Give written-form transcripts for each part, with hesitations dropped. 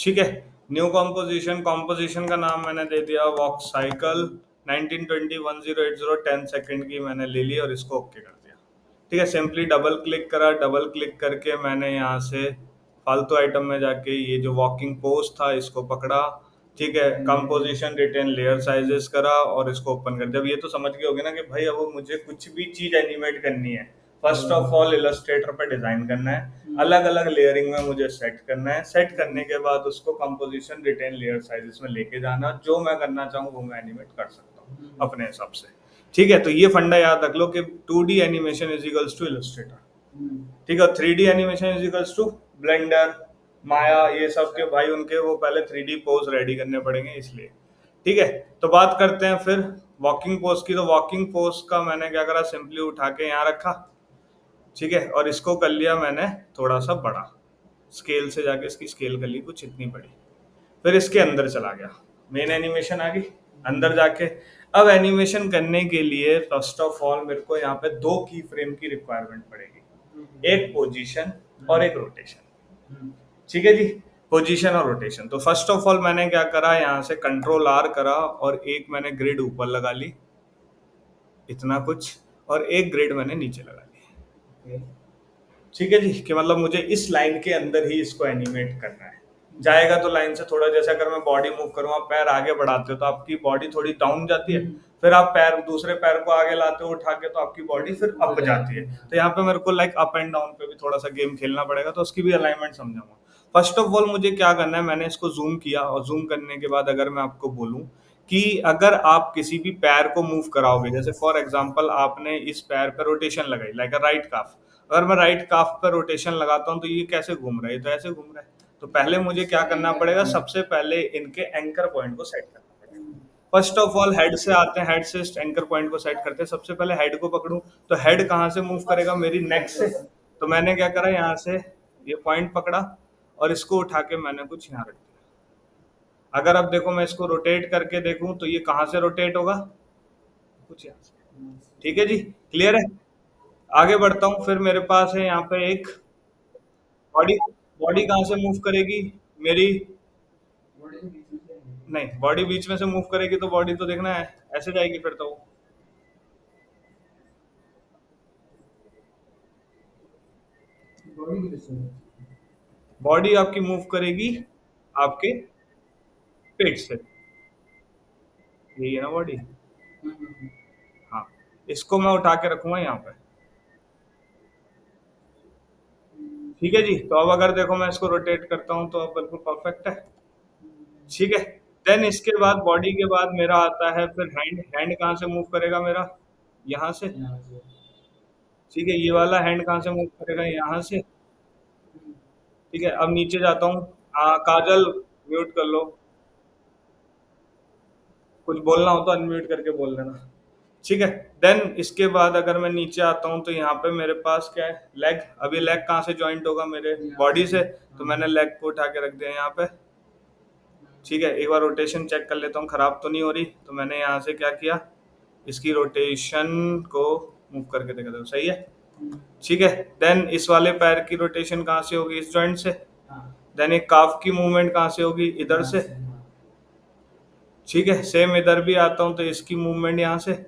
ठीक है। New composition, composition का नाम मैंने दे दिया वॉक साइकिल 1920 1080 10 सेकंड की मैंने ले ली और इसको ओके कर दिया। ठीक है, सिंपली डबल क्लिक करा, डबल क्लिक करके मैंने यहाँ से फालतू आइटम में जाके ये जो वॉकिंग पोज था इसको पकड़ा। ठीक है, कंपोजिशन रिटेन लेयर साइजेस करा और इसको ओपन कर दिया। अब ये तो समझ गए होगे ना कि भाई अब मुझे कुछ भी चीज एनिमेट करनी है, फर्स्ट ऑफ ऑल इलस्ट्रेटर पे डिजाइन करना है, अलग अलग लेयरिंग में मुझे सेट करना है, सेट करने के बाद उसको कंपोजिशन रिटेन लेयर साइजेस में लेके जाना, जो मैं करना चाहूँ वो मैं एनिमेट कर सकता हूँ अपने हिसाब से। ठीक है, तो ये फंडा याद रख लो कि 2D animation is equals to Illustrator. ठीक है, 3D animation is equals to Blender, Maya, ये सब के भाई उनके वो पहले 3D पोज रेडी करने पड़ेंगे इसलिए। ठीक है, तो बात करते हैं फिर वॉकिंग पोज की। तो वॉकिंग पोज का मैंने क्या करा, सिंपली उठा के यहाँ रखा। ठीक है, और इसको कर लिया मैंने थोड़ा सा बड़ा, स्केल से जाके इसकी स्केल कर ली कुछ इतनी बड़ी। फिर इसके अंदर चला गया, मेन एनिमेशन आ गई अंदर जाके। अब एनिमेशन करने के लिए फर्स्ट ऑफ ऑल मेरे को यहाँ पे दो की फ्रेम की रिक्वायरमेंट पड़ेगी, एक पोजीशन और एक रोटेशन। ठीक है जी, पोजीशन और रोटेशन। तो फर्स्ट ऑफ ऑल मैंने क्या करा, यहाँ से कंट्रोल आर करा और एक मैंने ग्रिड ऊपर लगा ली इतना कुछ, और एक ग्रिड मैंने नीचे लगा ली। ठीक है जी, कि मतलब मुझे इस लाइन के अंदर ही इसको एनिमेट करना है। जाएगा तो लाइन से थोड़ा, जैसे अगर मैं बॉडी मूव करूँ, आप पैर आगे बढ़ाते हो तो आपकी बॉडी थोड़ी डाउन जाती है, फिर आप पैर दूसरे पैर को आगे लाते हो उठा के तो आपकी बॉडी फिर अप जाती है। तो यहाँ पे मेरे को लाइक अप एंड डाउन पे भी थोड़ा सा गेम खेलना पड़ेगा, तो उसकी भी अलाइनमेंट समझाऊंगा। फर्स्ट ऑफ ऑल मुझे क्या करना है, मैंने इसको जूम किया और जूम करने के बाद अगर मैं आपको बोलूं कि अगर आप किसी भी पैर को मूव कराओगे, जैसे फॉर एग्जांपल आपने इस पैर पर रोटेशन लगाई लाइक अ राइट काफ, अगर मैं राइट काफ पर रोटेशन लगाता हूं तो ये कैसे घूम रहा है, तो ऐसे घूम रहा है। तो पहले मुझे क्या करना पड़ेगा, सबसे पहले इनके एंकर पॉइंट को सेट करना पड़ेगा। फर्स्ट ऑफ ऑल हेड से आते हैं, हेड से एंकर पॉइंट को सेट करते हैं। सबसे पहले हेड को पकड़ूं तो हेड कहाँ से मूव करेगा, मेरी नेक से। तो मैंने क्या करा, यहाँ से ये पॉइंट पकड़ा और इसको उठा के मैंने कुछ यहाँ रख दिया। अगर अब देखो मैं इसको रोटेट करके देखूं तो ये कहाँ से रोटेट होगा, कुछ यहाँ से। ठीक है जी, क्लियर है। आगे बढ़ता हूँ, फिर मेरे पास है यहाँ पे एक बॉडी। बॉडी कहाँ से मूव करेगी मेरी, नहीं बॉडी बीच में से मूव करेगी तो बॉडी तो देखना है ऐसे जाएगी फिर तो। बॉडी आपकी मूव करेगी आपके पेट से, यही है ना बॉडी। हाँ, इसको मैं उठा के रखूंगा यहाँ पे। ठीक है जी, तो अब अगर देखो मैं इसको रोटेट करता हूँ तो अब बिल्कुल परफेक्ट है। ठीक है, देन इसके बाद बॉडी के बाद मेरा आता है फिर हैंड। हैंड कहाँ से मूव करेगा मेरा, यहाँ से। ठीक है, ये वाला हैंड कहाँ से मूव करेगा, यहाँ से। ठीक है, अब नीचे जाता हूँ। काजल म्यूट कर लो, कुछ बोलना हो तो अनम्यूट करके बोल देना। ठीक है, देन इसके बाद अगर मैं नीचे आता हूँ तो यहाँ पे मेरे पास क्या है, लेग। अभी लेग कहाँ से ज्वाइंट होगा, मेरे बॉडी से। तो मैंने लेग को उठा के रख दिया यहाँ पे। ठीक है, एक बार रोटेशन चेक कर लेता हूँ खराब तो नहीं हो रही। तो मैंने यहाँ से क्या किया, इसकी रोटेशन को मूव करके देखा था, सही है। ठीक है, देन इस वाले पैर की रोटेशन कहाँ से होगी, इस जॉइंट से। देन एक काफ की मूवमेंट कहाँ से होगी, इधर से। ठीक है, सेम इधर भी आता हूँ तो इसकी मूवमेंट यहाँ से,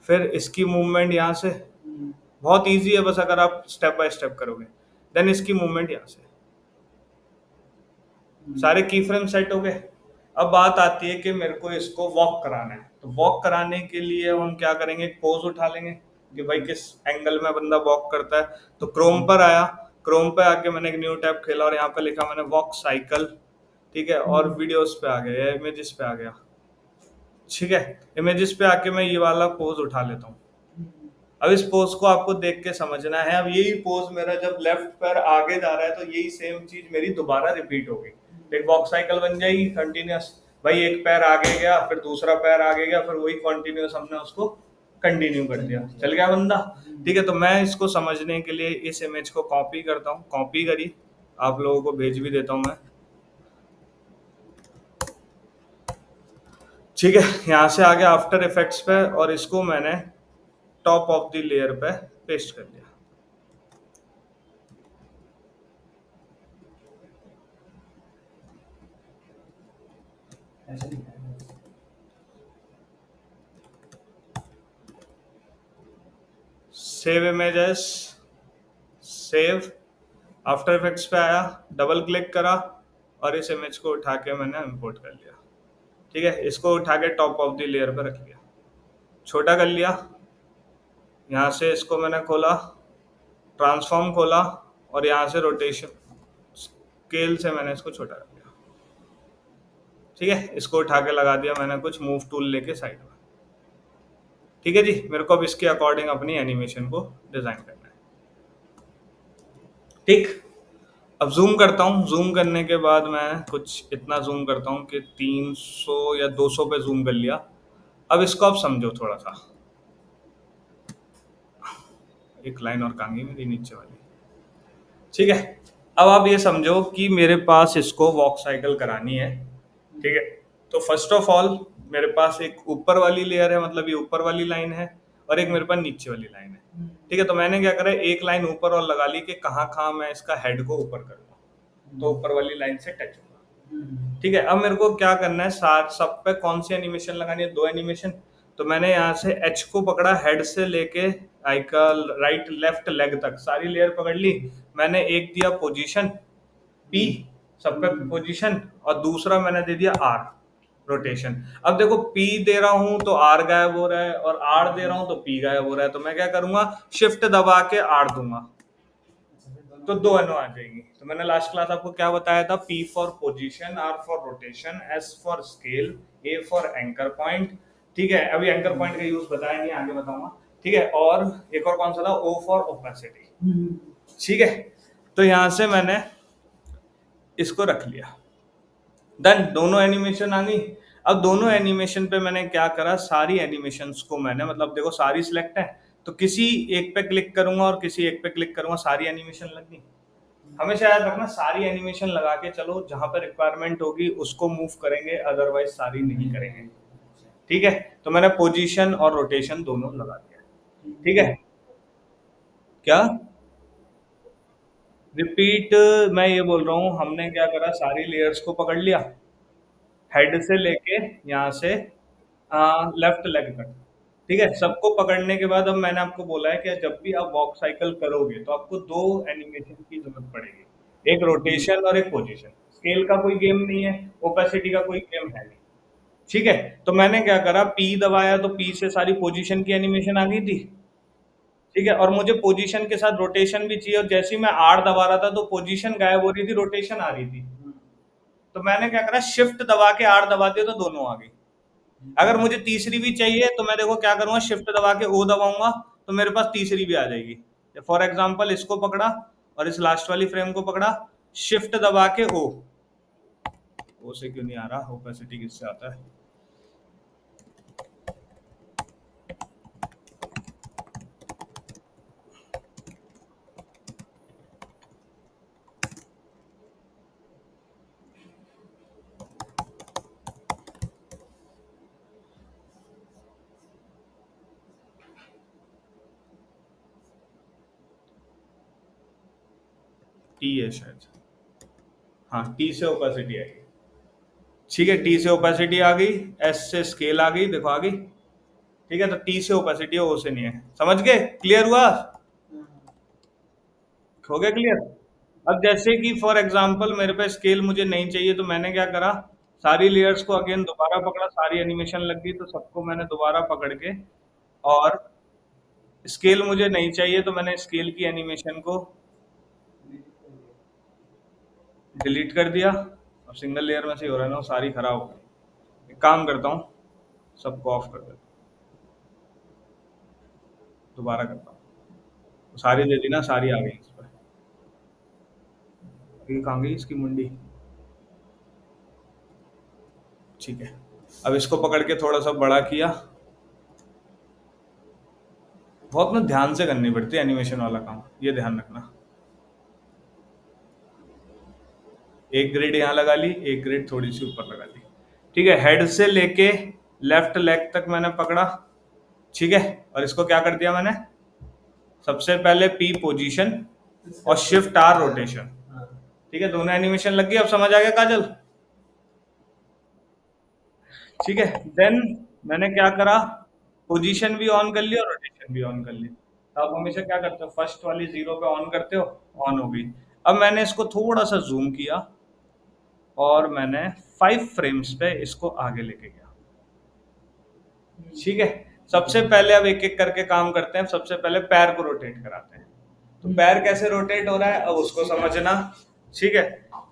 फिर इसकी मूवमेंट यहाँ से। बहुत इजी है, बस अगर आप स्टेप बाय स्टेप करोगे। देन इसकी मूवमेंट यहाँ से। सारे की फ्रेम सेट हो गए। अब बात आती है कि मेरे को इसको वॉक कराना है। तो वॉक कराने के लिए हम क्या करेंगे, एक पोज उठा लेंगे कि भाई किस एंगल में बंदा वॉक करता है। तो क्रोम पर आया, क्रोम पे आके मैंने एक न्यू टैब खेला और यहाँ पे लिखा मैंने वॉक साइकिल। ठीक है, और वीडियोस पे आ गया, इमेजेस पे आ गया। ठीक है, इमेजेस पे आके मैं ये वाला पोज उठा लेता हूँ। अब इस पोज को आपको देख के समझना है। अब यही पोज मेरा जब लेफ्ट पैर आगे जा रहा है तो यही सेम चीज मेरी दोबारा रिपीट होगी, एक वॉक साइकिल बन जाएगी कंटिन्यूअस। भाई एक पैर आगे गया, फिर दूसरा पैर आगे गया, फिर वही कंटिन्यूअस हमने उसको कंटिन्यू कर दिया, चल गया बंदा। ठीक है, तो मैं इसको समझने के लिए इस इमेज को कॉपी करता हूँ, कॉपी करी, आप लोगों को भेज भी देता हूँ मैं। ठीक है, यहाँ से आगे आफ्टर इफेक्ट्स पे और इसको मैंने टॉप ऑफ द लेयर पे पेस्ट कर दिया। Save images, save, after effects पे आया, डबल क्लिक करा और इस इमेज को उठा के मैंने इंपोर्ट कर लिया। ठीक है, इसको उठा के टॉप ऑफ द लेयर पे रख लिया, छोटा कर लिया। यहाँ से इसको मैंने खोला, ट्रांसफॉर्म खोला और यहाँ से रोटेशन स्केल से मैंने इसको छोटा कर दिया। ठीक है, इसको उठा के लगा दिया मैंने कुछ मूव टूल लेके साइड में। ठीक है जी, मेरे को अब इसके अकॉर्डिंग अपनी एनिमेशन को डिजाइन करना है। ठीक, अब जूम करता हूँ। जूम करने के बाद मैं कुछ इतना जूम करता हूँ कि 300 या 200 पे जूम कर लिया। अब इसको आप समझो थोड़ा सा। एक लाइन और कांगी मेरी नीचे वाली। ठीक है, अब आप ये समझो कि मेरे पास इसको वॉक साइकिल करानी है। ठीक है, तो फर्स्ट ऑफ ऑल मेरे पास एक ऊपर वाली लेयर है, मतलब ये ऊपर वाली लाइन है, और एक मेरे पास नीचे वाली लाइन है। ठीक है, तो मैंने क्या करा, एक लाइन ऊपर और लगा ली कि कहाँ कहाँ मैं इसका हेड को ऊपर करूँगा, तो ऊपर वाली लाइन से टच होगा। ठीक है, अब मेरे को क्या करना है, साथ सब पे कौन सी एनिमेशन लगानी है, 2 एनिमेशन। तो मैंने यहाँ से एच को पकड़ा, हेड से लेके आई का राइट लेफ्ट लेग तक सारी लेयर पकड़ ली। मैंने एक दिया पोजीशन पी, सब पे पोजीशन, और दूसरा मैंने दे दिया आर, रोटेशन। अब देखो पी दे रहा हूं तो आर गायब हो रहा है, और आर दे रहा हूं तो पी गायब हो रहा है। तो मैं क्या करूंगा, शिफ्ट दबा के आर दूंगा तो 2 एनो आ जाएगी। तो मैंने लास्ट क्लास आपको क्या बताया था, P for position, R for rotation, S for scale, A for anchor point. ठीक है, अभी एंकर पॉइंट का यूज बताया नहीं, आगे बताऊंगा। ठीक है, और एक और कौन सा था, ओ फॉर ओपेसिटी। ठीक है, तो यहां से मैंने इसको रख लिया। देन दोनों एनिमेशन आ गई। अब दोनों एनिमेशन पे मैंने क्या करा, सारी एनिमेशंस को मैंने, मतलब देखो सारी सिलेक्ट है, तो किसी एक पे क्लिक करूंगा और किसी एक पे क्लिक करूंगा, सारी एनिमेशन लग गई। हमेशा याद रखना, सारी एनिमेशन लगा के चलो, जहां पर रिक्वायरमेंट होगी उसको मूव करेंगे, अदरवाइज सारी नहीं करेंगे। ठीक है, तो मैंने पोजीशन और रोटेशन दोनों लगा दिया। ठीक है, क्या रिपीट, मैं ये बोल रहा हूँ, हमने क्या करा, सारी लेयर्स को पकड़ लिया, हेड से लेके यहाँ से लेफ्ट लेग तक। ठीक है, सबको पकड़ने के बाद अब मैंने आपको बोला है कि जब भी आप वॉक साइकिल करोगे तो आपको 2 एनिमेशन की जरूरत पड़ेगी, एक रोटेशन और एक पोजीशन। स्केल का कोई गेम नहीं है, ओपेसिटी का कोई गेम है नहीं। ठीक है, तो मैंने क्या करा, पी दबाया तो पी से सारी पोजीशन की एनिमेशन आ गई थी। ठीक है, और मुझे पोजीशन के साथ रोटेशन भी चाहिए, और जैसे ही मैं आर दबा रहा था तो पोजीशन गायब हो रही थी, रोटेशन आ रही थी। तो मैंने क्या करा, शिफ्ट दबा के आर दबा दिया तो दोनों आ गई। अगर मुझे तीसरी भी चाहिए तो मैं देखो क्या करूंगा, शिफ्ट दबा के ओ दबाऊंगा तो मेरे पास तीसरी भी आ जाएगी। फॉर एग्जाम्पल इसको पकड़ा और इस लास्ट वाली फ्रेम को पकड़ा, शिफ्ट दबा के ओ से क्यों नहीं आ रहा, ओपेसिटी किससे आता है, टी है शायद। हाँ, टी से ओपेसिटी आई। ठीक है, टी से ओपेसिटी आ गई, एस से स्केल आ गई, देखो आ गई। ठीक है, तो टी से ओपेसिटी है, ओ से नहीं है। समझ गए, क्लियर हुआ, हो गया क्लियर। अब जैसे कि फॉर एग्जांपल मेरे पे स्केल मुझे नहीं चाहिए, तो मैंने क्या करा, सारी लेयर्स को अगेन दोबारा पकड़ा, सारी एनिमेशन लग गई तो सबको मैंने दोबारा पकड़ के, और स्केल मुझे नहीं चाहिए तो मैंने स्केल की एनिमेशन को डिलीट कर दिया। अब सिंगल लेयर में से हो रहा है ना, सारी खराब हो गई। एक काम करता हूँ, सबको ऑफ कर देता हूँ, दोबारा करता हूँ। तो सारी दे दी ना, सारी आ गई इस पर। ये कहाँ गई इसकी मुंडी। ठीक है, अब इसको पकड़ के थोड़ा सा बड़ा किया। बहुत ना ध्यान से करनी पड़ती है एनिमेशन वाला काम, ये ध्यान रखना। एक ग्रिड यहाँ लगा ली, एक ग्रिड थोड़ी सी ऊपर लगा ली। ठीक है, हेड से लेके लेफ्ट लेग तक मैंने पकड़ा। ठीक है, और इसको क्या कर दिया मैंने, सबसे पहले पी पोजीशन और शिफ्ट आर रोटेशन। ठीक है, दोनों एनिमेशन लग गई। अब समझ आ गया काजल। ठीक है। देन मैंने क्या करा, पोजीशन भी ऑन कर ली और रोटेशन भी ऑन कर ली। तो आप हमेशा क्या करते हो, फर्स्ट वाली जीरो पे ऑन करते हो, ऑन हो गई। अब मैंने इसको थोड़ा सा जूम किया और मैंने 5 फ्रेम्स पे इसको आगे लेके गया। ठीक है। सबसे पहले अब एक एक करके काम करते हैं। सबसे पहले पैर को रोटेट कराते हैं। तो पैर कैसे रोटेट हो रहा है अब उसको समझना। ठीक है।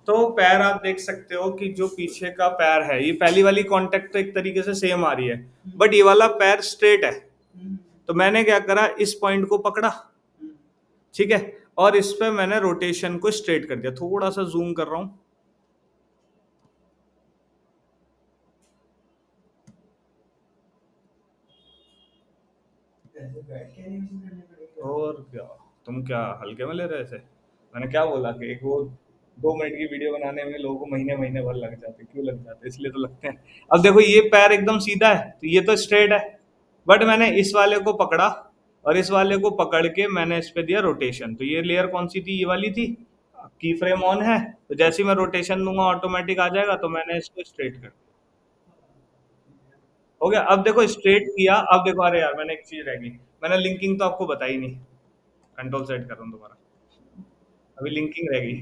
तो पैर आप देख सकते हो कि जो पीछे का पैर है, ये पहली वाली कांटेक्ट तो एक तरीके से सेम आ रही है, बट ये वाला पैर स्ट्रेट है। तो मैंने क्या करा, इस पॉइंट को पकड़ा। ठीक है। और इस पे मैंने रोटेशन को स्ट्रेट कर दिया। थोड़ा सा जूम कर रहा हूं। और क्या, तुम क्या हल्के में ले रहे थे? मैंने क्या बोला कि एक वो 2 मिनट की वीडियो बनाने में लोगों को महीने महीने भर लग जाते, क्यों लग जाते, इसलिए तो लगते हैं। अब देखो ये पैर एकदम सीधा है तो ये तो स्ट्रेट है, बट मैंने इस वाले को पकड़ा और इस वाले को पकड़ के मैंने इस पे दिया रोटेशन। तो ये लेयर कौन सी थी, ये वाली थी। की फ्रेम ऑन है, तो जैसे ही मैं रोटेशन दूंगा ऑटोमेटिक आ जाएगा, तो मैंने इसको स्ट्रेट कर दिया। हो गया। अब देखो स्ट्रेट किया, अब देखो, अरे यार मैंने एक चीज रह गई, मैंने लिंकिंग तो आपको बताई नहीं। कंट्रोल सेट कर रहा हूँ दोबारा, अभी लिंकिंग रह गई।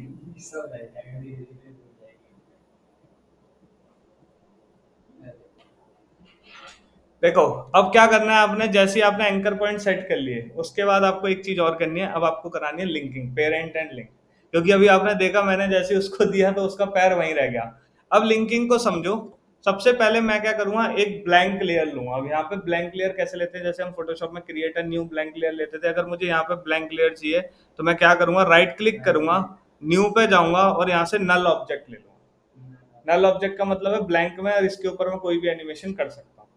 देखो अब क्या करना है आपने, जैसे ही आपने एंकर पॉइंट सेट कर लिए उसके बाद आपको एक चीज और करनी है। अब आपको करानी है लिंकिंग, पेरेंट एंड लिंक। क्योंकि अभी आपने देखा मैंने जैसे उसको दिया तो उसका पैर वहीं रह गया। अब लिंकिंग को समझो। सबसे पहले मैं क्या करूंगा, एक ब्लैंक लेयर लूंगा। अब यहाँ पे ब्लैंक लेयर कैसे लेते हैं, जैसे हम फोटोशॉप में create a new blank layer लेते थे। अगर मुझे यहाँ पे ब्लैंक लेयर चाहिए तो मैं क्या करूंगा, राइट क्लिक करूंगा, न्यू पे जाऊंगा और यहाँ से नल ऑब्जेक्ट ले लूंगा। नल ऑब्जेक्ट का मतलब है ब्लैंक में, और इसके ऊपर मैं कोई भी एनिमेशन कर सकता हूँ।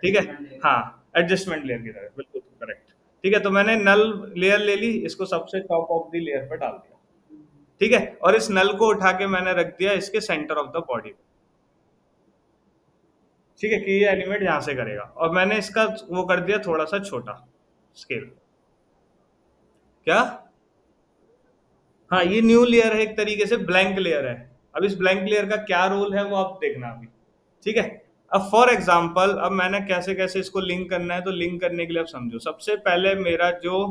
ठीक है। हाँ, एडजस्टमेंट लेयर की तरह, बिल्कुल करेक्ट। ठीक है। तो मैंने नल लेयर ले ली, इसको सबसे टॉप ऑफ द लेयर पर डाल दिया। ठीक है। और इस नल को उठा के मैंने रख दिया इसके सेंटर ऑफ द बॉडी। ठीक है, कि ये एनिमेट यहां से करेगा, और मैंने इसका वो कर दिया थोड़ा सा छोटा स्केल। क्या? हाँ, ये न्यू लेयर है, एक तरीके से ब्लैंक लेयर है। अब इस ब्लैंक लेयर का क्या रोल है वो आप देखना अभी। ठीक है। अब फॉर एग्जाम्पल, अब मैंने कैसे कैसे इसको लिंक करना है, तो लिंक करने के लिए आप समझो। सबसे पहले मेरा जो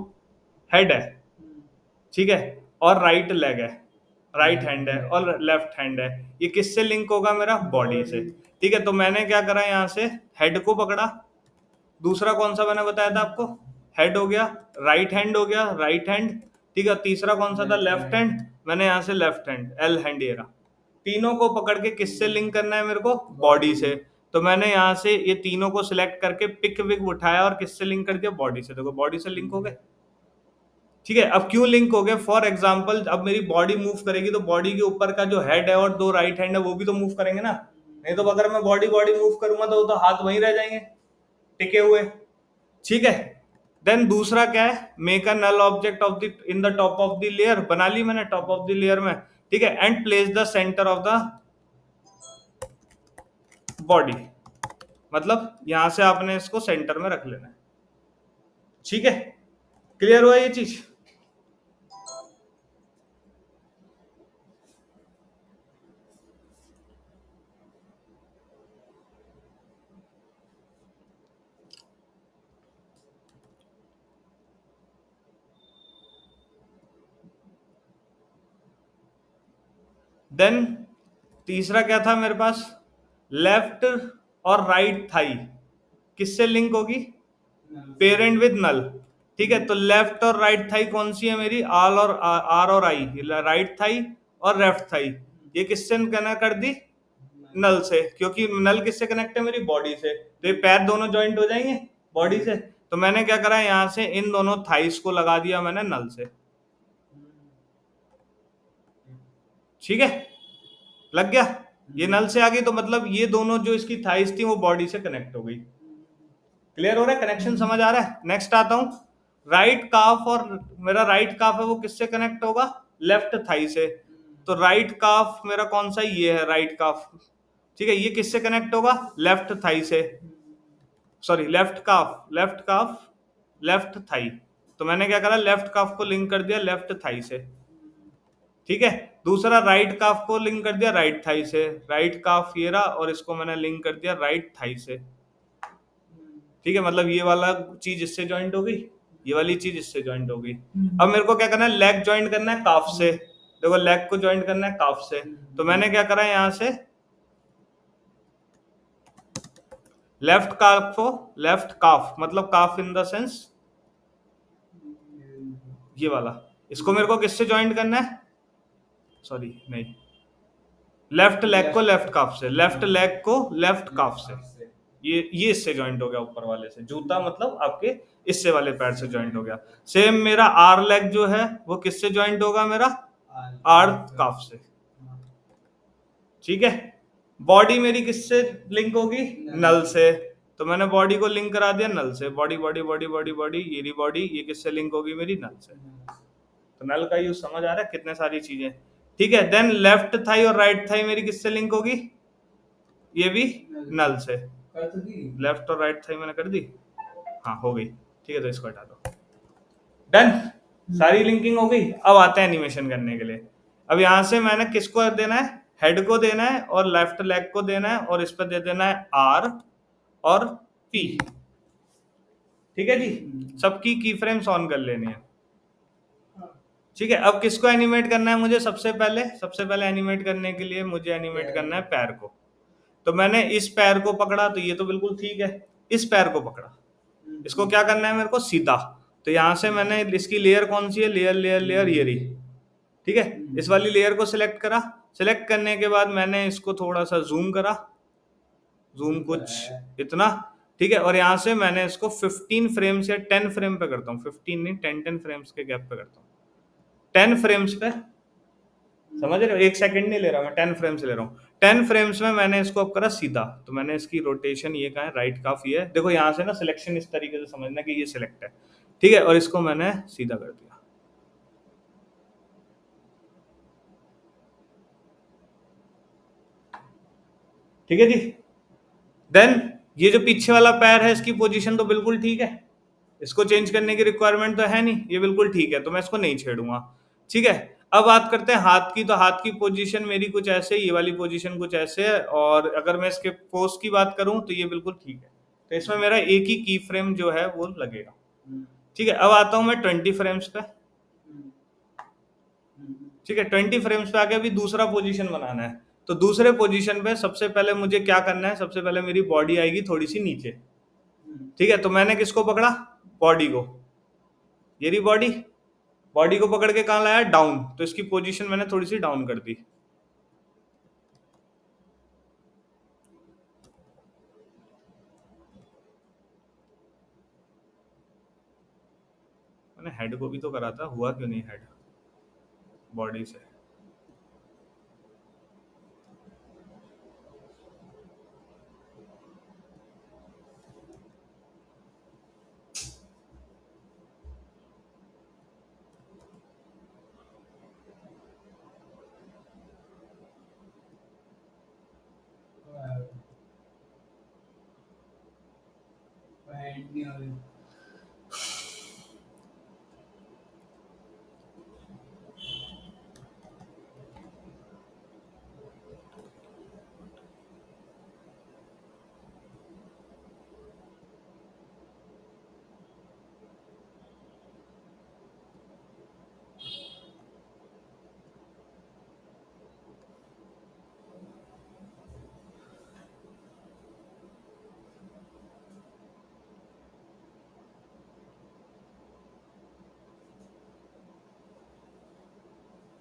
हेड है, ठीक है, और राइट लेग है, राइट हैंड है और लेफ्ट हैंड है, ये किससे लिंक होगा, मेरा बॉडी से। ठीक है। तो मैंने क्या करा, यहाँ से हेड को पकड़ा। दूसरा कौन सा मैंने बताया था आपको, हेड हो गया, राइट हैंड हो गया, राइट हैंड। ठीक है। तीसरा कौन सा था, लेफ्ट हैंड। मैंने यहाँ से लेफ्ट हैंड, एल हैंड, ये रहा। तीनों को पकड़ के किससे लिंक करना है मेरे को, बॉडी से। तो मैंने यहाँ से ये तीनों को सिलेक्ट करके पिक विक उठाया और किससे लिंक कर दिया, बॉडी से। देखो बॉडी से लिंक हो गए। ठीक है। अब क्यों लिंक हो गए, फॉर एग्जाम्पल अब मेरी बॉडी मूव करेगी तो बॉडी के ऊपर का जो हेड है और 2 राइट हैंड है वो भी तो मूव करेंगे ना। नहीं तो अगर मैं बॉडी बॉडी मूव करूंगा तो वो तो हाथ वहीं रह जाएंगे टिके हुए। ठीक है। देन दूसरा क्या है, make a null object of the in the top of the layer, बना ली मैंने टॉप ऑफ द लेयर में। ठीक है। And place the centre of the body, मतलब यहां से आपने इसको सेंटर में रख लेना है। ठीक है। क्लियर हुआ ये चीज? देन तीसरा क्या था मेरे पास, लेफ्ट और राइट थाई किससे लिंक होगी, पेरेंट विद नल। ठीक है। तो लेफ्ट और राइट थाई कौन सी है मेरी, आल और आर और आई, राइट थाई और लेफ्ट थाई, ये किससे कनेक्ट कर दी, नल से। क्योंकि नल किससे कनेक्ट है, मेरी बॉडी से। तो ये पैर दोनों ज्वाइंट हो जाएंगे बॉडी से। तो मैंने क्या करा, यहां से इन दोनों थाइस को लगा दिया मैंने नल से। ठीक है, लग गया। ये नल से आ गई तो मतलब ये दोनों जो इसकी थाइस थी वो बॉडी से कनेक्ट हो गई। क्लियर हो रहा है, कनेक्शन समझ आ रहा है। नेक्स्ट आता हूं, राइट काफ, और मेरा राइट काफ है वो किससे कनेक्ट होगा, लेफ्ट थाई से। तो राइट काफ मेरा कौन सा, ये है राइट काफ। ठीक है। ये किससे कनेक्ट होगा, लेफ्ट थाई से, सॉरी लेफ्ट काफ, लेफ्ट काफ, लेफ्ट थाई। तो मैंने क्या करा, लेफ्ट काफ को लिंक कर दिया लेफ्ट थाई से। ठीक है। दूसरा राइट काफ को लिंक कर दिया राइट थाई से, राइट काफ ये रहा, और इसको मैंने लिंक कर दिया राइट थाई से। ठीक है, मतलब ये वाला चीज इससे ज्वाइंट हो गई, ये वाली चीज इससे ज्वाइंट हो गई। अब मेरे को क्या करना है, लेग ज्वाइंट करना है काफ से। देखो लेग को ज्वाइंट करना है काफ से, तो मैंने क्या करा यहां से लेफ्ट काफ को, लेफ्ट काफ मतलब काफ इन द सेंस ये वाला, इसको मेरे को किससे ज्वाइंट करना है, सॉरी नहीं, लेफ्ट लेग को लेफ्ट काफ से, लेफ्ट लेग को लेफ्ट काफ से, ये इससे ज्वाइंट हो गया ऊपर वाले से, जूता मतलब आपके इससे वाले पैर से ज्वाइंट हो गया। सेम मेरा आर लेग जो है वो किससे ज्वाइंट होगा, मेरा आर काफ से। ठीक है, बॉडी मेरी किससे लिंक होगी, नल से, तो मैंने बॉडी को लिंक करा दिया नल से, body body body body body, ये रही बॉडी, ये किससे लिंक होगी मेरी नल से। तो नल का यूज समझ आ रहा है, कितने सारी चीजें। ठीक है, देन लेफ्ट थाई और राइट थाई मेरी किससे लिंक होगी, ये भी नल से। लेफ्ट और राइट थाई मैंने कर दी, हाँ हो गई। ठीक है, तो इसको हटा दो, डन, सारी लिंकिंग हो गई। अब आते हैं एनिमेशन करने के लिए। अब यहां से मैंने किसको देना है, हेड को देना है, और लेफ्ट लेग को देना है, और इस पर दे देना है आर और पी। ठीक है जी, सबकी की फ्रेम्स ऑन कर लेनी है। ठीक है, अब किसको एनिमेट करना है मुझे, सबसे पहले एनिमेट करने के लिए मुझे एनिमेट करना है पैर को। तो मैंने इस पैर को पकड़ा, तो ये तो बिल्कुल ठीक है, इस पैर को पकड़ा, इसको क्या करना है मेरे को, सीधा। तो यहां से मैंने इसकी लेयर कौन सी है, लेयर लेयर लेयर ये रही। ठीक है, इस वाली लेयर को सिलेक्ट करा, सिलेक्ट करने के बाद मैंने इसको थोड़ा सा जूम करा, जूम कुछ इतना। ठीक है, और यहां से मैंने इसको 15 फ्रेम्स या 10 फ्रेम पे करता हूँ, 15 नहीं 10 फ्रेम्स के गैप पे करता हूँ, 10 फ्रेम्स पे, समझ रहे हो, 1 सेकंड नहीं ले रहा मैं, 10 फ्रेम्स ले रहा हूँ। 10 फ्रेम्स में मैंने इसको अब करा सीधा, तो मैंने इसकी रोटेशन ये कहा है, राइट काफ ये है, देखो यहाँ से ना सिलेक्शन इस तरीके से समझना कि ये सिलेक्ट है। ठीक है, और इसको मैंने सीधा कर दिया। ठीक है जी, देन ये जो पीछे वाला पैर है इसकी पोजीशन तो बिल्कुल ठीक है, इसको चेंज करने की रिक्वायरमेंट तो है नहीं, ये बिल्कुल ठीक है, तो मैं इसको नहीं छेड़ूंगा। ठीक है, अब बात करते हैं हाथ की। तो हाथ की पोजीशन मेरी कुछ ऐसे, ये वाली पोजीशन कुछ ऐसे है, और अगर मैं इसके पोज की बात करूं तो ये बिल्कुल ठीक है। तो इसमें मेरा एक ही की फ्रेम जो है वो लगेगा। ठीक है, अब आता हूं मैं 20 फ्रेम्स पे। ठीक है, 20 फ्रेम्स पे आके अभी दूसरा पोजीशन बनाना है। तो दूसरे पोजीशन पे सबसे पहले मुझे क्या करना है, सबसे पहले मेरी बॉडी आएगी थोड़ी सी नीचे। ठीक है, तो मैंने किसको पकड़ा, बॉडी को, ये रही बॉडी, बॉडी को पकड़ के कहां लाया, डाउन, तो इसकी पोजीशन मैंने थोड़ी सी डाउन कर दी। मैंने हेड को भी तो करा था, हुआ क्यों नहीं हेड बॉडी से।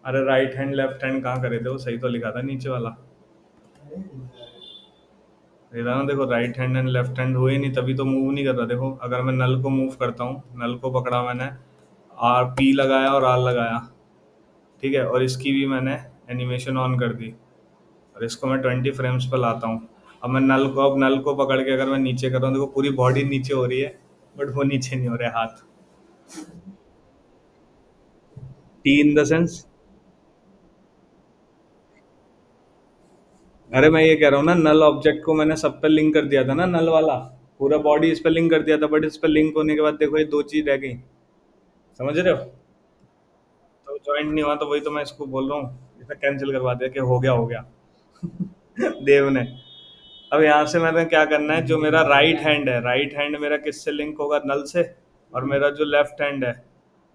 अरे राइट हैंड लेफ्ट हैंड कहाँ करे थे, वो सही तो लिखा था नीचे वाला, ये रहा ना, देखो right hand and left hand हुए नहीं, तभी तो मूव नहीं कर रहा। देखो अगर मैं नल को मूव करता हूँ, नल को पकड़ा मैंने, आर पी लगाया और आर लगाया, ठीक है, और इसकी भी मैंने एनिमेशन ऑन कर दी, और इसको मैं 20 फ्रेम्स पर लाता हूँ। अब मैं नल को, अब नल को पकड़ के अगर मैं नीचे कर रहा हूँ, देखो पूरी बॉडी नीचे हो रही है, बट वो नीचे नहीं हो रहा है हाथ, टी इन द सेंस, अरे मैं ये कह रहा हूँ ना, नल ऑब्जेक्ट को मैंने सब पे लिंक कर दिया था ना, नल वाला पूरा बॉडी इस पे लिंक कर दिया था, बट इस पे लिंक होने के बाद देखो ये दो चीज रह गई, समझ रहे हो। तो ज्वाइंट नहीं हुआ, तो वही तो मैं इसको बोल रहा हूँ, इसे कैंसिल करवा दिया कि हो गया देव ने। अब यहाँ से मैंने क्या करना है, जो मेरा राइट हैंड है, राइट हैंड मेरा किससे लिंक होगा, नल से। और मेरा जो लेफ्ट हैंड है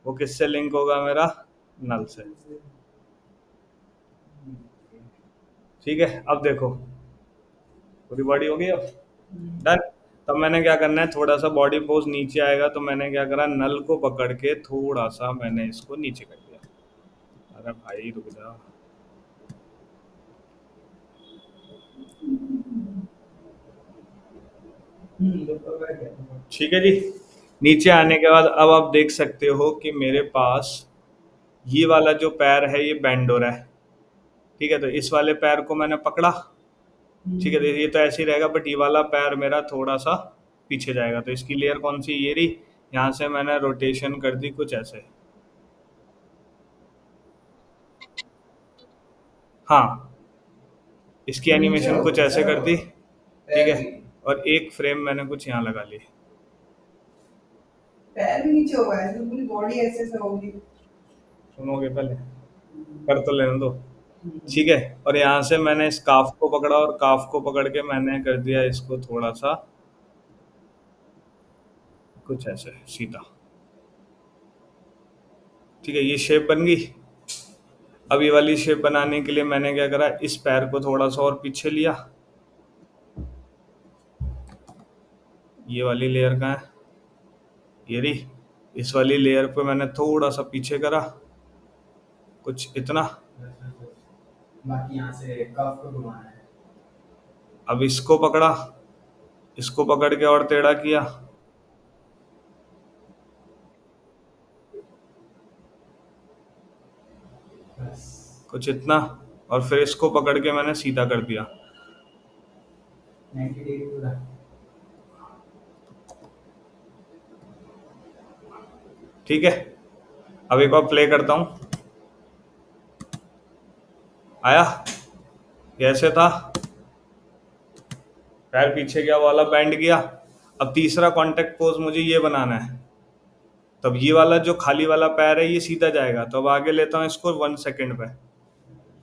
वो किससे लिंक होगा, मेरा नल से। ठीक है, अब देखो पूरी बॉडी हो गई अब। डन। तब मैंने क्या करना है, थोड़ा सा बॉडी पोज नीचे आएगा, तो मैंने क्या करा, नल को पकड़ के थोड़ा सा मैंने इसको नीचे कर दिया। अरे भाई रुक जा। ठीक है जी। नीचे आने के बाद अब आप देख सकते हो कि मेरे पास ये वाला जो पैर है ये बेंड हो रहा है। ठीक है, तो इस वाले पैर को मैंने पकड़ा। ठीक है, तो ये तो ऐसे ही रहेगा, बट ये वाला पैर मेरा थोड़ा सा पीछे जाएगा, तो इसकी लेयर कौन सी, ये रही। यहाँ से मैंने रोटेशन कर दी कुछ ऐसे। हाँ, इसकी एनिमेशन कुछ ऐसे कर दी। ठीक है, और एक फ्रेम मैंने कुछ यहाँ लगा ली। पैर भी नीचे होगा, ऐसे पूरी बॉडी ऐसे ऐसे होगी। सुनोगे पहले, कर तो लेने दो। ठीक है, और यहाँ से मैंने इस काफ को पकड़ा, और काफ को पकड़ के मैंने कर दिया इसको थोड़ा सा कुछ ऐसे सीधा। ठीक है, ये शेप बन गई। अब ये वाली शेप बनाने के लिए मैंने क्या करा, इस पैर को थोड़ा सा और पीछे लिया। ये वाली लेयर कहाँ है, ये रही। इस वाली लेयर पे मैंने थोड़ा सा पीछे करा कुछ इतना। बाकी यहाँ से कफ को घुमाना है। अब इसको पकड़ा, इसको पकड़ के और टेढ़ा किया कुछ इतना, और फिर इसको पकड़ के मैंने सीधा कर दिया। 90 डिग्री पूरा। ठीक है, अब एक बार प्ले करता हूं। आया, कैसे था, पैर पीछे गया, वाला बैंड गया। अब तीसरा कांटेक्ट पोज मुझे ये बनाना है। तब ये वाला जो खाली वाला पैर है ये सीधा जाएगा, तो अब आगे लेता हूँ इसको 1 सेकंड पे।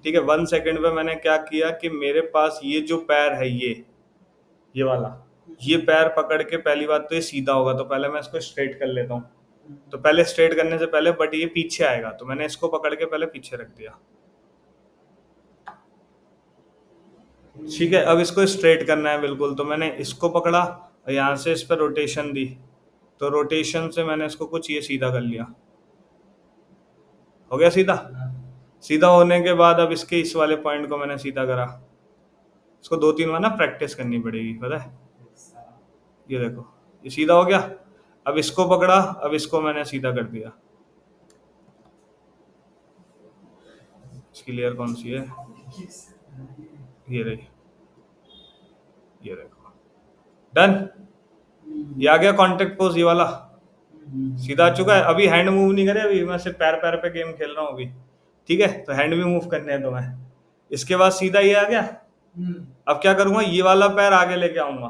ठीक है, 1 सेकंड पे मैंने क्या किया कि मेरे पास ये जो पैर है ये वाला, ये पैर पकड़ के पहली बात तो ये सीधा होगा, तो पहले मैं इसको स्ट्रेट कर लेता हूँ। तो पहले स्ट्रेट करने से पहले बट ये पीछे आएगा, तो मैंने इसको पकड़ के पहले पीछे रख दिया। ठीक है, अब इसको स्ट्रेट करना है बिल्कुल, तो मैंने इसको पकड़ा और यहाँ से इस पर रोटेशन दी, तो रोटेशन से मैंने इसको कुछ ये सीधा कर लिया। हो गया सीधा। सीधा होने के बाद अब इसके इस वाले पॉइंट को मैंने सीधा करा। इसको 2-3 बार ना प्रैक्टिस करनी पड़ेगी, पता है। ये देखो, ये सीधा हो गया। अब इसको पकड़ा, अब इसको मैंने सीधा कर दिया। इसकी लेयर कौन सी है, ये रही, ये देखो। डन। ये आ गया कांटेक्ट पोज, ये वाला सीधा आ चुका है। अभी हैंड मूव नहीं करे, अभी मैं सिर्फ पैर पैर पे गेम खेल रहा हूँ अभी। ठीक है, तो हैंड भी मूव करने हैं तो मैं इसके बाद सीधा ये आ गया। अब क्या करूंगा, ये वाला पैर आगे लेके आऊंगा।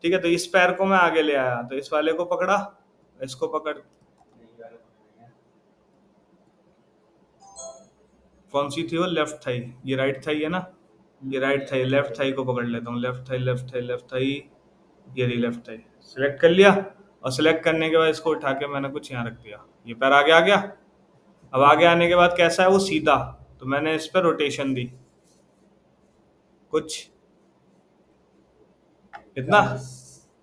ठीक है, तो इस पैर को मैं आगे ले आया, तो इस वाले को पकड़ा, इसको पकड़, कौन सी थी वो, लेफ्ट थाई, ये राइट थाई है ना, ये राइट थाई, लेफ्ट थाई को पकड़ लेता हूँ, left thigh left thigh left thigh, ये रही लेफ्ट थाई। सिलेक्ट कर लिया, और सिलेक्ट करने के बाद इसको उठा के मैंने कुछ यहाँ रख दिया, ये पैर आगे आ गया। अब आगे आने के बाद कैसा है वो, सीधा, तो मैंने इस पर रोटेशन दी कुछ इतना।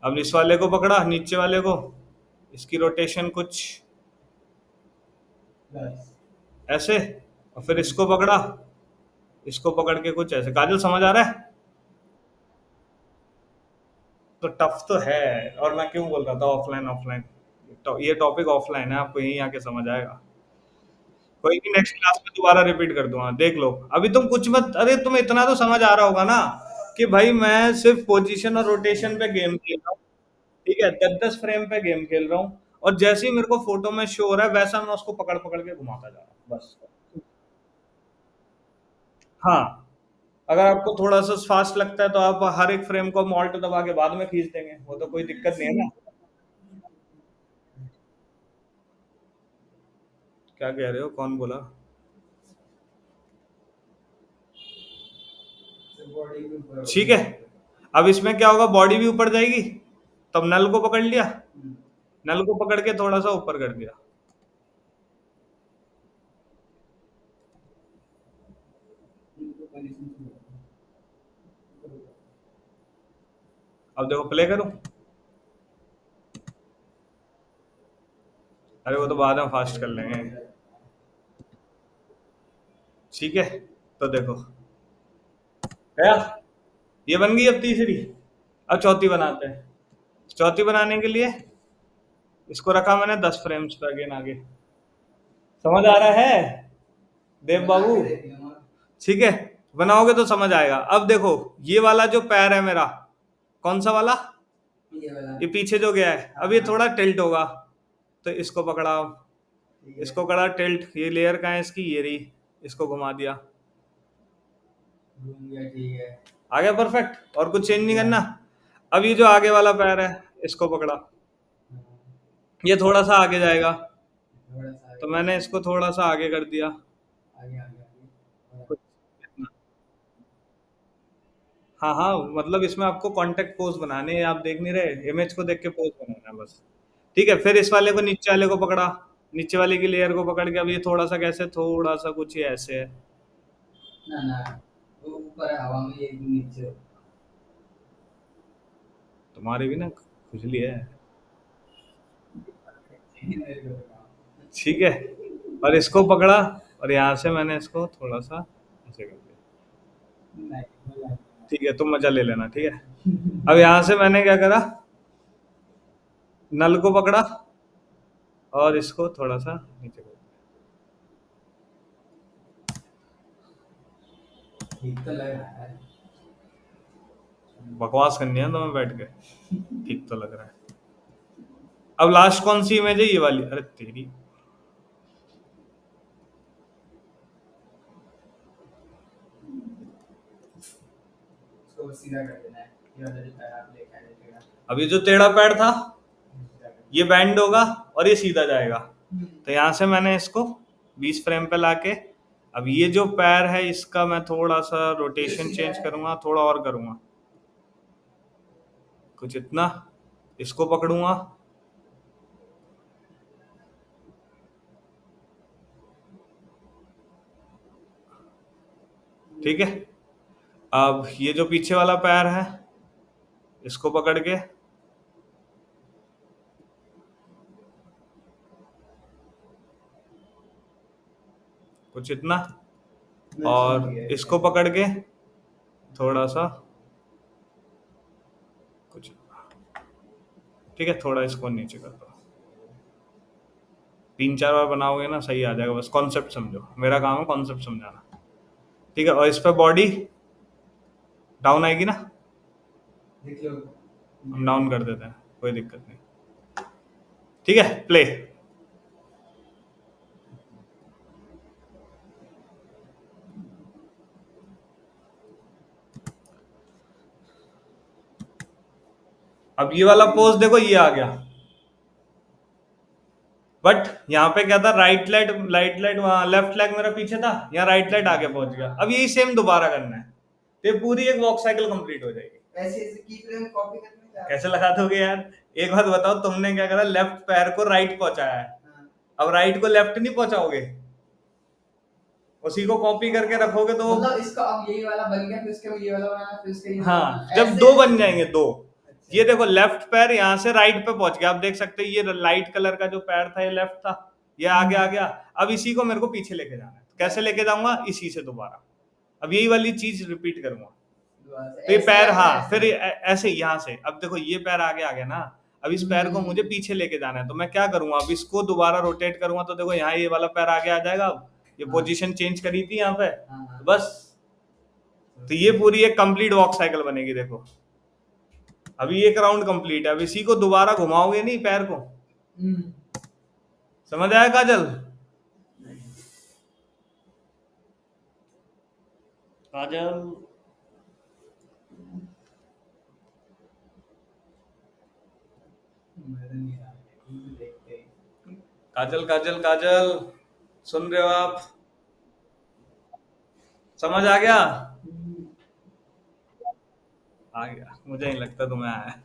अब इस वाले को पकड़ा, नीचे वाले को, इसकी रोटेशन कुछ ऐसे, और फिर इसको पकड़ा, इसको पकड़ के कुछ ऐसे। काजल समझ आ रहा है। तो टफ तो है, और मैं क्यों बोल रहा था ऑफलाइन ऑफलाइन, तो ये टॉपिक ऑफलाइन है, आपको यहीं आके समझ आएगा। कोई नहीं, नेक्स्ट क्लास में दोबारा रिपीट कर दूंगा, देख लो। अभी तुम कुछ मत, अरे तुम्हें इतना तो समझ आ रहा होगा ना कि भाई मैं सिर्फ पोजीशन और रोटेशन पे गेम खेल रहा हूँ। ठीक है, 10-10 फ्रेम पे गेम खेल रहा हूँ, और जैसे ही मेरे को फोटो में शो हो रहा है वैसा मैं उसको पकड़ पकड़ के घुमाता जा रहा हूँ बस। हाँ, अगर आपको थोड़ा सा फास्ट लगता है तो आप हर एक फ्रेम को मॉल्ट दबा के बाद में खींच देंगे, वो तो कोई दिक्कत नहीं है ना। क्या कह रहे हो, कौन बोला? ठीक है, अब इसमें क्या होगा, बॉडी भी ऊपर जाएगी, तब नल को पकड़ लिया, नल को पकड़ के थोड़ा सा ऊपर कर दिया। अब देखो प्ले करो। अरे वो तो बाद में फास्ट कर लेंगे। ठीक है, तो देखो गया, ये बन गई अब तीसरी। अब चौथी बनाते हैं। चौथी बनाने के लिए इसको रखा मैंने 10 फ्रेम्स पे अगेन आगे। समझ आ रहा है देव बाबू? ठीक है, बनाओगे तो समझ आएगा। अब देखो ये वाला जो पैर है मेरा, कौन सा वाला, ये पीछे जो गया है, अब ये थोड़ा टिल्ट होगा, तो इसको पकड़ा, इसको करा टिल्ट, ये लेयर का है इसकी, ये रही, इसको घुमा दिया, आ गया परफेक्ट, और कुछ चेंज नहीं करना। अब ये जो आगे वाला पैर है, इसको पकड़ा, ये थोड़ा सा आगे जाएगा, तो मैंने इसको थोड़ा सा आगे कर दिया, कुछ इतना। हाँ हाँ, मतलब इसमें आपको कांटेक्ट पोज बनाने हैं, आप देख नहीं रहे, इमेज को देख के पोज बनाना है बस। ठीक है, फिर इस वाले को, नीचे वाले को पकड़ा, नीचे वाले की लेयर को पकड़ के, अब ये थोड़ा सा कैसे, थोड़ा सा कुछ ये ऐसे है। तुम्हारी भी ना खुजली है। ठीक है, और इसको पकड़ा, और यहाँ से मैंने इसको थोड़ा सा ऐसे कर दिया। ठीक है, तुम मजा ले लेना, ठीक है। अब यहाँ से मैंने क्या करा, नल को पकड़ा, और इसको थोड़ा सा नीचे कर दिया। बकवास करनी है तुम्हें बैठ के, ठीक तो लग रहा है। अब लास्ट कौन सी इमेज है, ये वाली, अरे तेरी। अब ये जो टेढ़ा पैर था, ये बैंड होगा और ये सीधा जाएगा, तो यहां से मैंने इसको 20 फ्रेम पे लाके, अब ये जो पैर है इसका मैं थोड़ा सा रोटेशन चेंज करूंगा, थोड़ा और करूंगा, कुछ इतना, इसको पकड़ूंगा, ठीक है। अब ये जो पीछे वाला पैर है, इसको पकड़ के, कुछ इतना, और इसको पकड़ के थोड़ा सा, कुछ, ठीक है, थोड़ा इसको नीचे कर दो। 3-4 बार बनाओगे ना सही आ जाएगा, बस कॉन्सेप्ट समझो, मेरा काम है कॉन्सेप्ट समझाना। ठीक है, और इस पे बॉडी डाउन आएगी ना, हम डाउन कर देते हैं, कोई दिक्कत नहीं। ठीक है, प्ले। अब ये वाला पोज देखो, ये आ गया, बट यहाँ पे क्या था, राइट लेग, राइट लेग वहां, लेफ्ट लेग मेरा पीछे था, यहाँ राइट लेग आगे पहुंच गया। अब यही सेम दोबारा करना है, तो ये पूरी एक वॉक साइकिल कंप्लीट हो जाएगी। कैसे लगा दोगे यार, एक बात बताओ, तुमने क्या करा, लेफ्ट पैर को राइट पहुंचाया है, अब राइट को लेफ्ट नहीं पहुंचाओगे, उसी को कॉपी करके रखोगे तो मतलब इसका अब यही वाला बन गया, फिर उसके बाद ये वाला बनाना, फिर उसके ये हाँ, जब दो बन जाएंगे दो। ये देखो लेफ्ट पैर यहाँ से राइट पे पहुंच गया, आप देख सकते हैं, ये लाइट कलर का जो पैर था ये लेफ्ट था, ये आगे आ गया। अब इसी को मेरे को पीछे लेके जाना है, कैसे लेके जाऊंगा, इसी से दोबारा, अब यही वाली चीज रिपीट करूंगा, तो ये पैर, हाँ, फिर ऐसे यहाँ से, अब देखो ये पैर आगे आ गया ना, अब इस पैर को मुझे पीछे लेके जाना है, तो मैं क्या करूंगा, अब इसको दोबारा रोटेट करूंगा, तो देखो यहाँ ये वाला पैर आगे आ जाएगा, अब ये पोजीशन चेंज करी थी यहाँ पे, तो बस, तो ये पूरी एक कंप्लीट वॉक साइकिल बनेगी। देखो अभी एक राउंड कंप्लीट है, अब इसी को दोबारा घुमाओगे नहीं पैर को, समझ आया काजल? काजल, काजल, काजल, काजल, सुन रहे हो आप? समझ आ गया? आ गया, मुझे नहीं लगता तुम्हें आया है।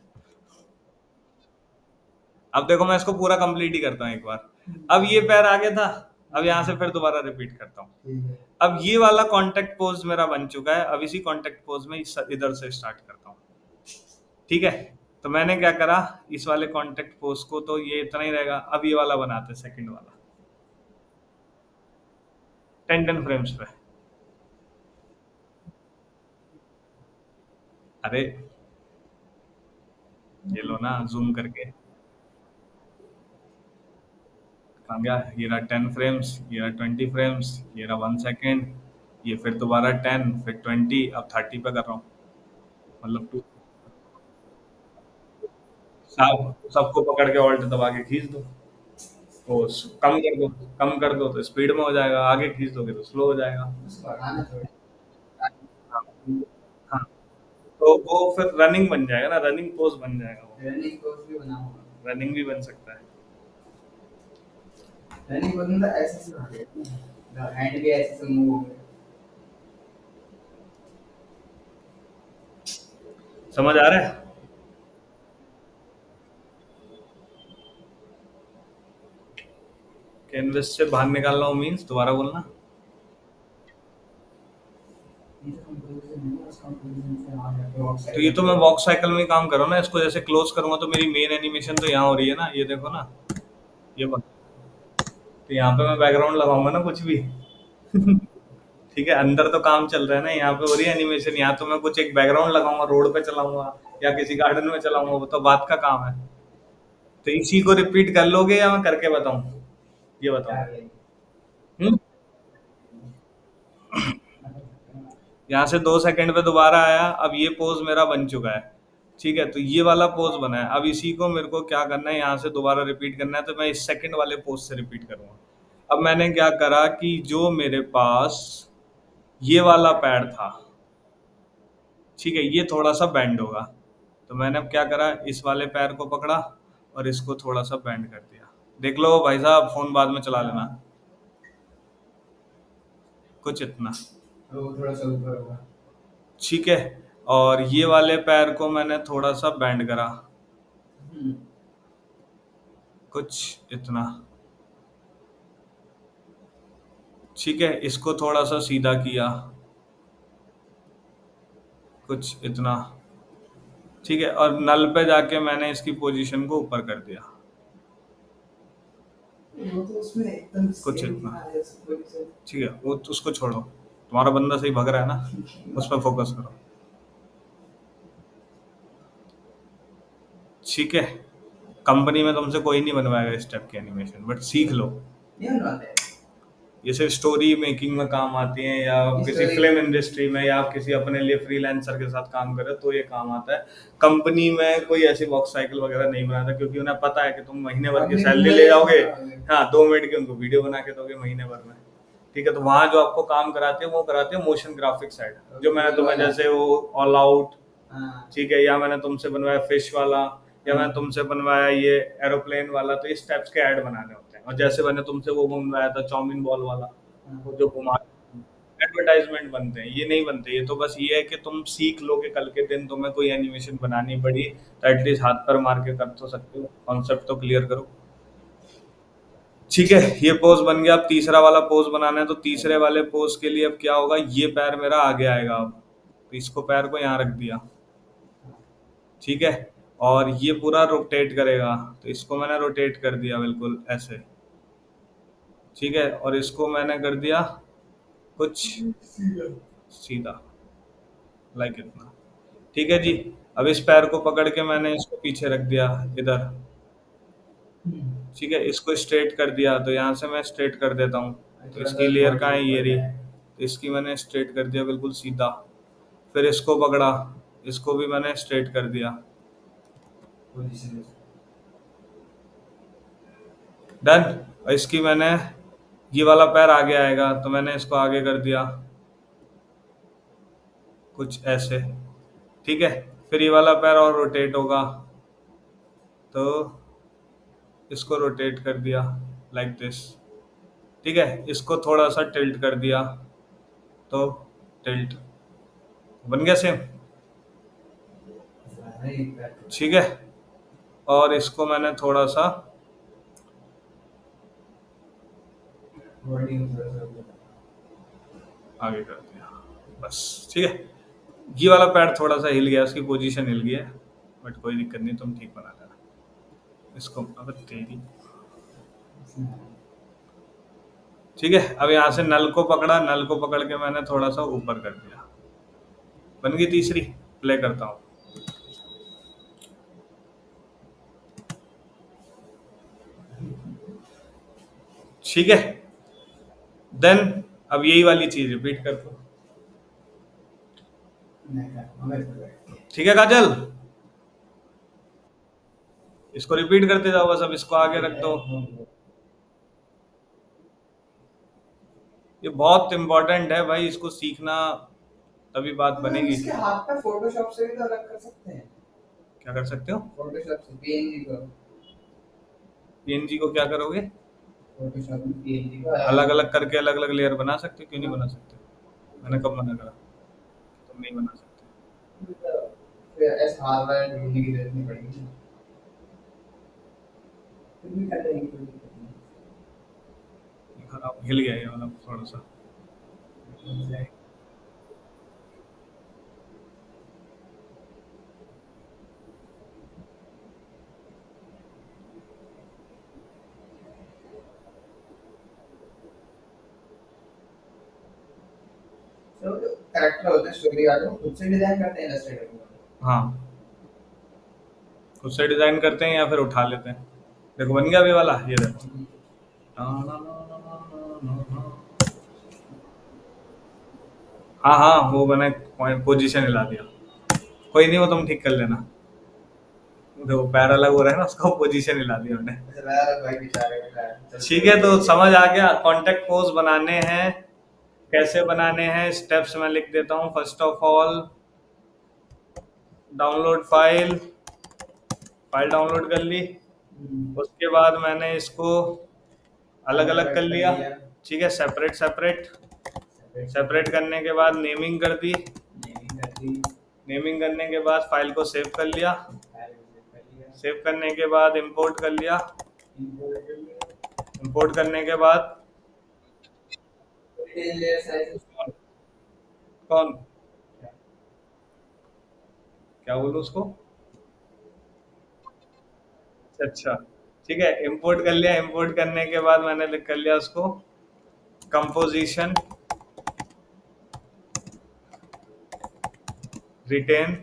अब देखो मैं इसको पूरा कंप्लीट ही करता हूँ एक बार। अब ये पैर आगे था, अब यहाँ से फिर दोबारा रिपीट करता हूँ। अब ये वाला कांटेक्ट पोज मेरा बन चुका है, अब इसी कांटेक्ट पोज में इधर से स्टार्ट करता हूँ। ठीक है, तो मैंने क्या करा, इस वाले कांटेक्ट पोज को तो ये इतना ही रहेगा, अब ये वाला बनाते सेकंड वाला 10 10 फ्रेम्स पे। अरे ये लो ना जूम करके। कहाँ गया? ये रहा 10 फ्रेम्स, ये रहा 20 फ्रेम्स, ये रहा 1 सेकेंड, ये फिर दोबारा 10, फिर 20, अब 30 पे कर रहा हूँ। मतलब टू, सबको पकड़ के ऑल्ट दबा के खींच दो, तो कम कर दो, कम कर दो तो स्पीड में हो जाएगा, आगे खींच दोगे तो स्लो हो जाएगा। हाँ, हाँ, तो वो फिर रनिंग बन जाएगा ना, रनिंग पोज बन जाएगा वो। रनिंग भी बन सकता है। रनिंग पोज ऐसे से हैंड भी ऐसे से मूव। समझ आ रहा है? कैनवस से बाहर निकालना हो मीन्स दोबारा बोलना। तो ये तो मैं वॉक साइकिल में ही काम कर रहा हूँ ना, इसको जैसे क्लोज करूंगा तो मेरी मेन एनिमेशन तो यहाँ हो रही है ना, ये देखो ना। ये बन, तो यहाँ पे मैं बैकग्राउंड लगाऊंगा ना कुछ भी। ठीक है, अंदर तो काम चल रहा है ना, यहाँ पे हो रही है एनिमेशन, यहाँ तो मैं कुछ एक बैकग्राउंड लगाऊंगा, रोड पे चलाऊंगा या किसी गार्डन में चलाऊंगा, वो तो बात का काम है। तो इसी को रिपीट कर लोगे या मैं करके बताऊं? ये बताओ। हम्म। यहाँ से 2 सेकंड पे दोबारा आया, अब ये पोज मेरा बन चुका है। ठीक है, तो ये वाला पोज बना है, अब इसी को मेरे को क्या करना है, यहाँ से दोबारा रिपीट करना है, तो मैं इस सेकंड वाले पोज से रिपीट करूंगा। अब मैंने क्या करा कि जो मेरे पास ये वाला पैड था, ठीक है, ये थोड़ा सा बैंड होगा, तो मैंने अब क्या करा, इस वाले पैर को पकड़ा और इसको थोड़ा सा बैंड कर दिया। देख लो भाई साहब, फोन बाद में चला लेना। कुछ इतना, वो थोड़ा सा ऊपर होगा। ठीक है, और ये वाले पैर को मैंने थोड़ा सा बैंड करा, कुछ इतना। ठीक है, इसको थोड़ा सा सीधा किया, कुछ इतना। ठीक है, और नल पे जाके मैंने इसकी पोजीशन को ऊपर कर दिया, वो तो उसमें एकदम कुछ इतना। ठीक है, वो तो उसको छोड़ो, तुम्हारा बंदा सही भग रहा है ना, उस पर फोकस करो। ठीक है, कंपनी में तुमसे कोई नहीं बनवाएगा इस टाइप की एनिमेशन, बट सीख लो। नहीं बनवाते हैं। ये सिर्फ स्टोरी मेकिंग में काम आती हैं, या किसी फिल्म इंडस्ट्री में, या आप किसी अपने लिए फ्रीलांसर के साथ काम करें तो ये काम आता है। कंपनी में कोई ऐसी बॉक्स साइकिल वगैरह नहीं बनाता, क्योंकि उन्हें पता है कि तुम महीने भर की सैलरी ले जाओगे। हाँ, 2 मिनट की उनको वीडियो बना के दोगे महीने भर में। ठीक है, तो वहां जो आपको काम कराते हैं वो कराते हैं मोशन ग्राफिक साइड, जो मैंने तुम्हें जैसे वो ऑल आउट, ठीक है, या मैंने तुमसे बनवाया फिश वाला, या मैंने तुमसे बनवाया ये एरोप्लेन वाला, तो इस टाइप्स के ऐड बनाने होते हैं। और जैसे मैंने तुमसे वो बनवाया था चाउमीन बॉल वाला, वो जो घुमा, एडवर्टाइजमेंट बनते हैं, ये नहीं बनते। ये तो बस ये है कि तुम सीख लो कि कल के दिन तुम्हें कोई एनिमेशन बनानी पड़ी तो एटलीस्ट हाथ पर मार के कर तो सकते हो, कॉन्सेप्ट तो क्लियर करो। ठीक है, ये पोज बन गया, अब तीसरा वाला पोज बनाना है, तो तीसरे वाले पोज के लिए अब क्या होगा, ये पैर मेरा आगे आएगा अब, तो इसको पैर को यहाँ रख दिया। ठीक है, और ये पूरा रोटेट करेगा, तो इसको मैंने रोटेट कर दिया बिल्कुल ऐसे। ठीक है, और इसको मैंने कर दिया कुछ सीधा, लाइक इतना। ठीक है जी, अब इस पैर को पकड़ के मैंने इसको पीछे रख दिया इधर। ठीक है, इसको स्ट्रेट कर दिया, तो यहाँ से मैं स्ट्रेट कर देता हूँ, तो इसकी लेयर कहाँ है, ये रही, तो इसकी मैंने स्ट्रेट कर दिया बिल्कुल सीधा। फिर इसको पकड़ा, इसको भी मैंने स्ट्रेट कर दिया, डन। और इसकी मैंने, ये वाला पैर आगे आएगा तो मैंने इसको आगे कर दिया, कुछ ऐसे। ठीक है, फिर ये वाला पैर और रोटेट होगा, तो इसको रोटेट कर दिया लाइक दिस। ठीक है, इसको थोड़ा सा टिल्ट कर दिया, तो टिल्ट बन गया सेम। ठीक है, और इसको मैंने थोड़ा सा आगे कर दिया, बस। ठीक है, ये वाला पैड थोड़ा सा हिल गया, उसकी पोजीशन हिल गई है, बट कोई दिक्कत नहीं, तुम ठीक बना लेना इसको। अब तेरी, ठीक है, अब यहाँ से नल को पकड़ा, नल को पकड़ के मैंने थोड़ा सा ऊपर कर दिया, बन गई तीसरी। प्ले करता हूँ। ठीक है, देन अब यही वाली चीज रिपीट कर दो। ठीक है काजल, इसको रिपीट करते जाओ, बस अब इसको आगे रख दो। ये बहुत इंपॉर्टेंट है भाई, इसको सीखना, तभी बात बनेगी। इसके हाथ पे फोटोशॉप से भी तो अलग कर सकते हैं। क्या कर सकते हो? फोटोशॉप से पीएनजी को, पीएनजी को क्या करोगे? फोटोशॉप में पीएनजी को अलग अलग करके अलग अलग लेयर बना सकते हो, क्यों नहीं बना सकते? मैंने कब मना करा तुम नहीं बना सकते? फिर ऐसा हार्डवेयर ढूंढने की जरूरत नहीं पड़ेगी। फिर भी कर लेंगे, कोई दिक्कत नहीं। खराब हिल गया ये वाला थोड़ा सा। तो कैरेक्टर होते हैं स्टोरी वाले, वो खुद से डिजाइन करते हैं इलस्ट्रेटर को। हाँ, खुद से डिजाइन करते हैं या फिर उठा लेते हैं। देखो बन गया अभी वाला, ये देखो। हाँ हाँ, वो मैंने पोजीशन हिला दिया, कोई नहीं, वो तुम ठीक कर लेना। देखो पैर अलग हो रहा है ना, उसका पोजीशन हिला दिया मैंने। अच्छा यार भाई बेचारे का ठीक है, तो समझ आ गया कॉन्टेक्ट पोज बनाने हैं, कैसे बनाने हैं, स्टेप्स मैं लिख देता हूँ। First of all, download file, file download कर ली। उसके बाद मैंने इसको अलग अलग कर लिया। ठीक है, सेपरेट सेपरेट, सेपरेट करने के बाद नेमिंग कर दी। नेमिंग करने के बाद फाइल को सेव कर लिया। सेव करने के बाद इंपोर्ट कर लिया। इंपोर्ट करने के बाद कौन, क्या बोलूं उसको? अच्छा, ठीक है, इंपोर्ट कर लिया। इंपोर्ट करने के बाद मैंने कर लिया उसको कंपोजिशन, रिटेन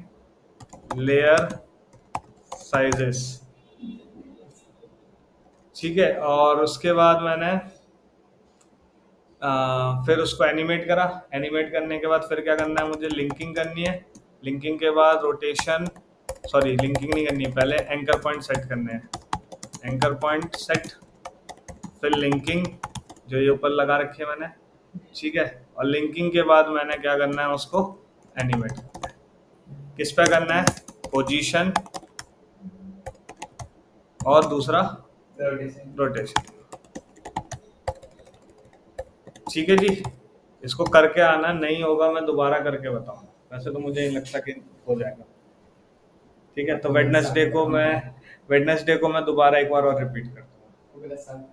लेयर साइजेस। ठीक है, और उसके बाद मैंने फिर उसको एनिमेट करा। एनिमेट करने के बाद फिर क्या करना है मुझे, लिंकिंग करनी है। लिंकिंग के बाद रोटेशन, सॉरी लिंकिंग नहीं करनी है, पहले एंकर पॉइंट सेट करने हैं। एंकर पॉइंट सेट, फिर लिंकिंग जो ये ऊपर लगा रखी है मैंने। ठीक है, और लिंकिंग के बाद मैंने क्या करना है, उसको एनिमेट किस पे करना है, पोजीशन और दूसरा रोटेशन। ठीक है जी, इसको करके आना, नहीं होगा मैं दोबारा करके बताऊंगा, वैसे तो मुझे नहीं लगता कि हो जाएगा। ठीक है, तो वेडनेसडे को मैं दोबारा एक बार और रिपीट करता हूँ।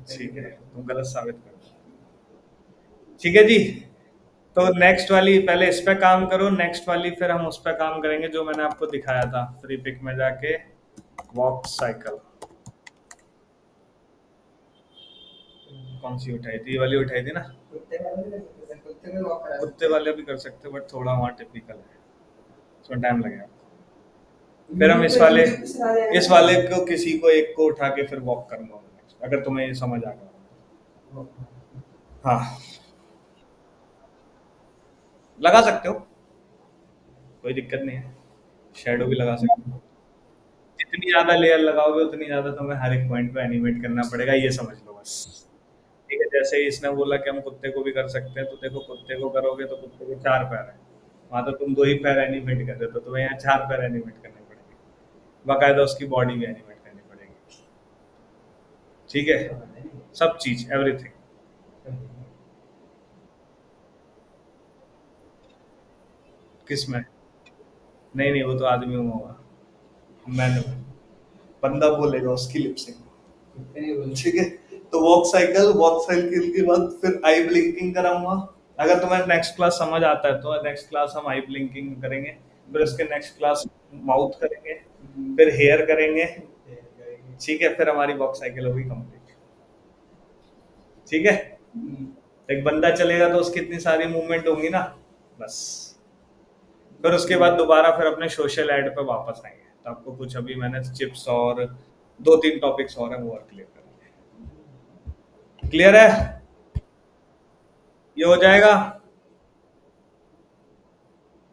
ठीक है, तुम गलत साबित कर दो। ठीक है जी, तो नेक्स्ट वाली पहले इस पे काम करो, नेक्स्ट वाली फिर हम उस पे काम करेंगे जो मैंने आपको दिखाया था फ्री पिक में जाके, वॉक साइकिल। कौन सी उठाई थी? ये वाली उठाई थी ना। कुत्ते वाले भी कर सकते हैं, बट थोड़ा वहाँ टिपिकल है, उसमें टाइम लगेगा। फिर हम इस वाले को किसी को एक को उठा के फिर वॉक करूंगा अगर तुम्हें ये समझ आ गया। हाँ, लगा सकते हो, कोई दिक्कत नहीं है, शेडो भी लगा सकते हो। जितनी ज्यादा लेयर लगाओगे उतनी ज्यादा तुम्हें हर एक पॉइंट पे एनिमेट करना पड़ेगा, ये समझ लो बस। ठीक है, जैसे ही इसने बोला कि हम कुत्ते को भी कर सकते हैं, तो देखो कुत्ते को करोगे तो कुत्ते के 4 पैर है, वहां तो तुम 2 ही पैर एनिमेट कर रहे हो, तो तुम्हें यहाँ 4 पैर एनिमेट करने पड़ेंगे, बाकायदा उसकी बॉडी भी एनिमेट करनी पड़ेगी। ठीक है, सब चीज एवरीथिंग। किसमें? नहीं नहीं, वो तो आदमी में होगा, मैंने, बंदा बोलेगा उसकी लिपसिंग। नहीं बोल। ठीक है, तो वॉक साइकिल के बाद फिर आई ब्लिंकिंग कराऊंगा। अगर तुम्हें नेक्स्ट क्लास समझ आता है तो नेक्स्ट क्लास हम आई ब्लिंकिंग करेंगे, फिर उसके नेक्स्ट क्लास माउथ करेंगे, फिर हेयर करेंगे। ठीक है, फिर हमारी वॉक साइकिल होगी कंप्लीट। ठीक है, एक बंदा चलेगा तो उसकी इतनी सारी मूवमेंट होंगी ना, बस। फिर उसके बाद दोबारा फिर अपने सोशल एड पे वापस आएंगे, तो आपको कुछ अभी मैंने चिप्स और 2-3 टॉपिक्स और हैं वो और क्लियर करेंगे। क्लियर है? ये हो जाएगा।